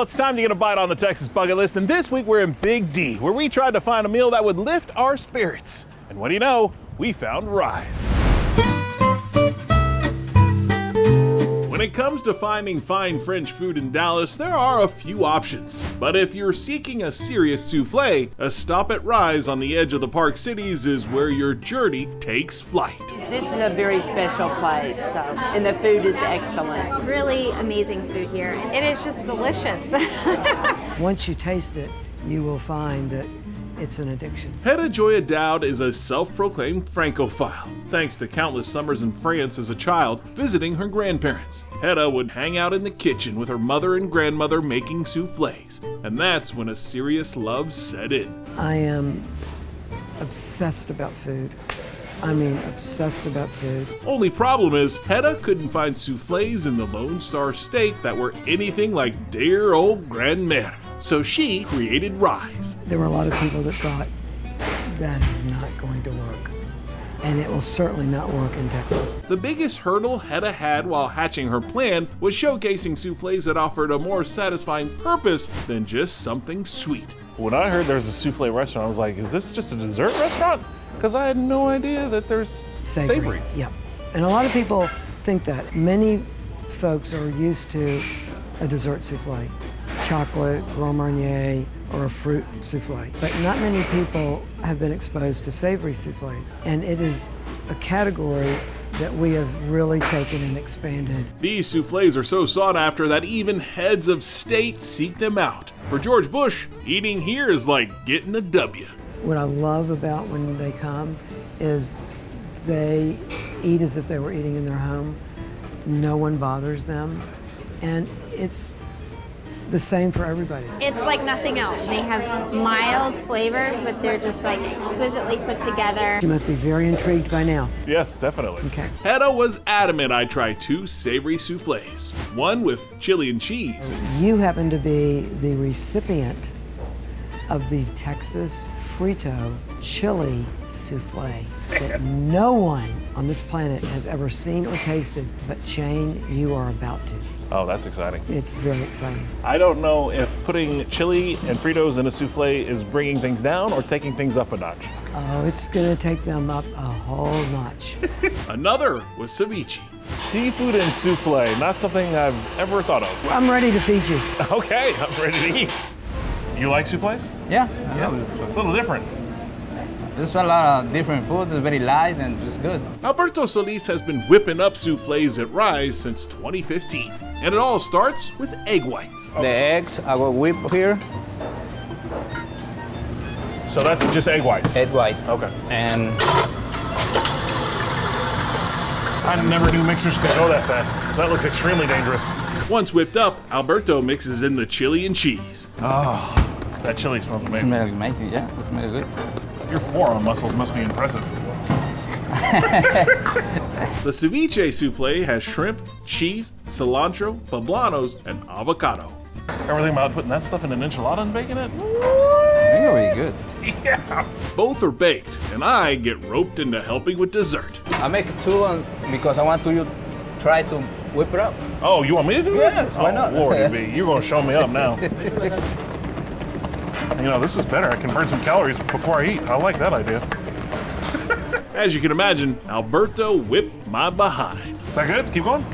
Well, it's time to get a bite on the Texas bucket list, and this week we're in Big D, where we tried to find a meal that would lift our spirits. And what do you know? We found Rise. When it comes to finding fine French food in Dallas, there are a few options. But if you're seeking a serious souffle, a stop at Rise on the edge of the Park Cities is where your journey takes flight. This is a very special place, and the food is excellent. Really amazing food here. It is just delicious. Once you taste it, you will find that it's an addiction. Hedda Joya Dowd is a self-proclaimed Francophile, thanks to countless summers in France as a child visiting her grandparents. Hedda would hang out in the kitchen with her mother and grandmother making souffles, and that's when a serious love set in. I am obsessed about food. I mean, obsessed about food. Only problem is, Hedda couldn't find souffles in the Lone Star State that were anything like dear old Grandmère. So she created Rise. There were a lot of people that thought that is not going to work. And it will certainly not work in Texas. The biggest hurdle Hedda had while hatching her plan was showcasing souffles that offered a more satisfying purpose than just something sweet. When I heard there's a souffle restaurant, I was like, is this just a dessert restaurant? Because I had no idea that there's savory. Yeah. And a lot of people think that. Many folks are used to a dessert souffle. Chocolate, Grand Marnier, or a fruit souffle. But not many people have been exposed to savory souffles. And it is a category that we have really taken and expanded. These souffles are so sought after that even heads of state seek them out. For George Bush, eating here is like getting a W. What I love about when they come is they eat as if they were eating in their home. No one bothers them. And it's the same for everybody. It's like nothing else. They have mild flavors, but they're just like exquisitely put together. You must be very intrigued by now. Yes, definitely. Okay. Hedda was adamant I try 2 savory souffles, one with chili and cheese. You happen to be the recipient of the Texas Frito chili souffle that no one on this planet has ever seen or tasted, but Shane, you are about to. Oh, that's exciting. It's very exciting. I don't know if putting chili and Fritos in a souffle is bringing things down or taking things up a notch. Oh, it's gonna take them up a whole notch. Another was ceviche. Seafood and souffle, not something I've ever thought of. I'm ready to feed you. Okay, I'm ready to eat. You like souffles? Yeah. A little different. There's a lot of different foods. It's very light and it's good. Alberto Solis has been whipping up souffles at Rise since 2015. And it all starts with egg whites. The eggs I will whip here. So that's just egg whites? Egg white. Okay. And I never knew mixers could go that fast. That looks extremely dangerous. Once whipped up, Alberto mixes in the chili and cheese. Oh, that chili smells it amazing. smells amazing. Yeah, it smells good. Your forearm muscles must be impressive. The ceviche souffle has shrimp, cheese, cilantro, poblanos, and avocado. Everything about putting that stuff in an enchilada and baking it? I think it'll be good. Yeah. Both are baked, and I get roped into helping with dessert. I make 2 because I want to try to whip it up. Oh, you want me to do this? Yes, why not? Lordy be, you're gonna show me up now. You know, this is better. I can burn some calories before I eat. I like that idea. As you can imagine, Alberto whipped my behind. Is that good? Keep going?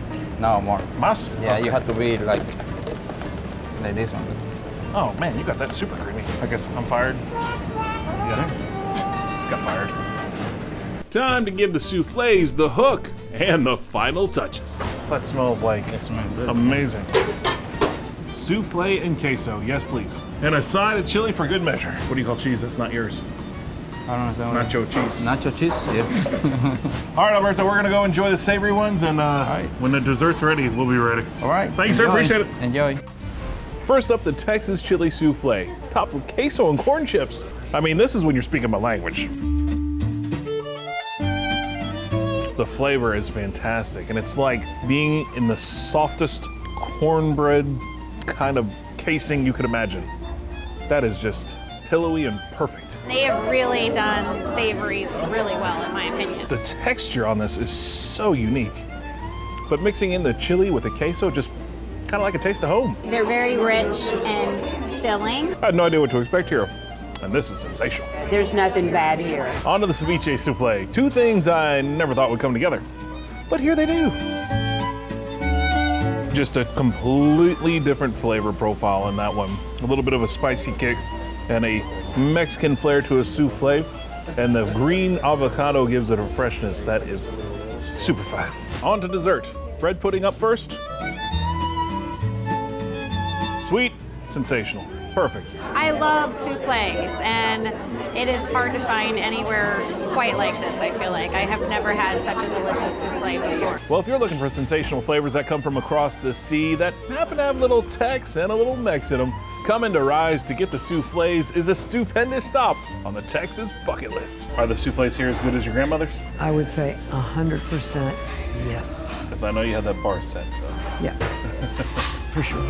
No, more. Mas? Yeah, you have to be like this one. Oh man, you got that super creamy. I guess I'm fired. Yeah. Got fired. Time to give the souffles the hook and the final touches. That smells like amazing. Souffle and queso, yes please. And a side of chili for good measure. What do you call cheese that's not yours? I don't know. Nacho cheese. Nacho cheese? Yes. All right, Alberto, we're gonna go enjoy the savory ones, and right. when the dessert's ready, we'll be ready. All right. Thank you, sir. Appreciate it. Enjoy. First up, the Texas chili souffle, topped with queso and corn chips. I mean, this is when you're speaking my language. The flavor is fantastic, and it's like being in the softest cornbread kind of casing you could imagine. That is just pillowy and perfect. They have really done savory really well, in my opinion. The texture on this is so unique, but mixing in the chili with the queso just kind of like a taste of home. They're very rich and filling. I had no idea what to expect here, and this is sensational. There's nothing bad here. On to the ceviche souffle. Two things I never thought would come together, but here they do. Just a completely different flavor profile in that one. A little bit of a spicy kick and a Mexican flair to a souffle, and the green avocado gives it a freshness that is super fine. On to dessert. Bread pudding up first. Sweet, sensational, perfect. I love souffles, and it is hard to find anywhere quite like this, I feel like. I have never had such a delicious souffle before. Well, if you're looking for sensational flavors that come from across the sea that happen to have little Tex and a little Mex in them, coming to Rise to get the souffles is a stupendous stop on the Texas bucket list. Are the souffles here as good as your grandmother's? I would say 100% yes. Because I know you had that bar set, so. Yeah, for sure.